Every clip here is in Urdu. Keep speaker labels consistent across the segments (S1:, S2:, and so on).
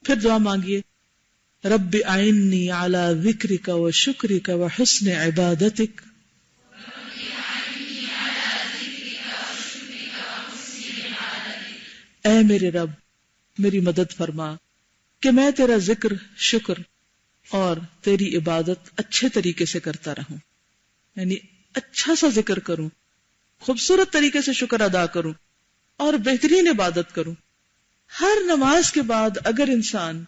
S1: پھر دعا مانگیے، رب اعنی علی ذکرک و شکرک و حسن عبادتک. اے میرے رب میری مدد فرما کہ میں تیرا ذکر، شکر اور تیری عبادت اچھے طریقے سے کرتا رہوں، یعنی اچھا سا ذکر کروں، خوبصورت طریقے سے شکر ادا کروں اور بہترین عبادت کروں. ہر نماز کے بعد اگر انسان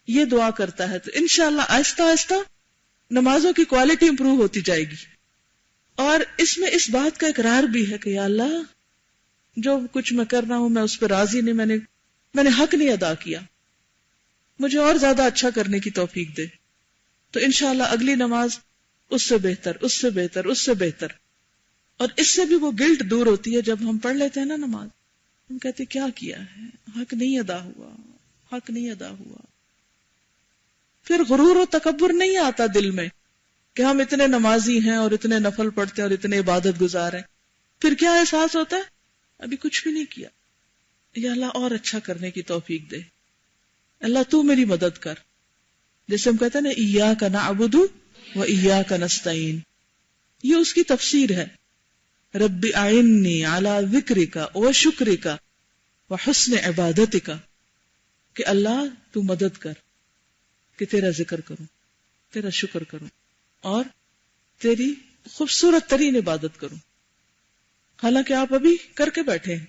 S1: یہ دعا کرتا ہے تو انشاءاللہ آہستہ آہستہ نمازوں کی کوالٹی امپروو ہوتی جائے گی. اور اس میں اس بات کا اقرار بھی ہے کہ یا اللہ جو کچھ میں کر رہا ہوں میں اس پہ راضی نہیں، میں نے حق نہیں ادا کیا، مجھے اور زیادہ اچھا کرنے کی توفیق دے. تو انشاءاللہ اگلی نماز اس سے بہتر، اس سے بہتر، اس سے بہتر. اور اس سے بھی وہ گلٹ دور ہوتی ہے جب ہم پڑھ لیتے ہیں نا نماز، ہم کہتے کیا کیا ہے، حق نہیں ادا ہوا، حق نہیں ادا ہوا. پھر غرور و تکبر نہیں آتا دل میں کہ ہم اتنے نمازی ہیں اور اتنے نفل پڑھتے ہیں اور اتنے عبادت گزار ہیں. پھر کیا احساس ہوتا ہے، ابھی کچھ بھی نہیں کیا، یا اللہ اور اچھا کرنے کی توفیق دے، اللہ تو میری مدد کر. جیسے ہم کہتے ہیں نا ایاک نعبد و ایاک نستعین، یہ اس کی تفسیر ہے. رب اعنی علی ذکرک و شکرک و حسن عبادتک، کہ اللہ تو مدد کر کہ تیرا ذکر کروں، تیرا شکر کروں اور تیری خوبصورت ترین عبادت کروں. حالانکہ آپ ابھی کر کے بیٹھے ہیں،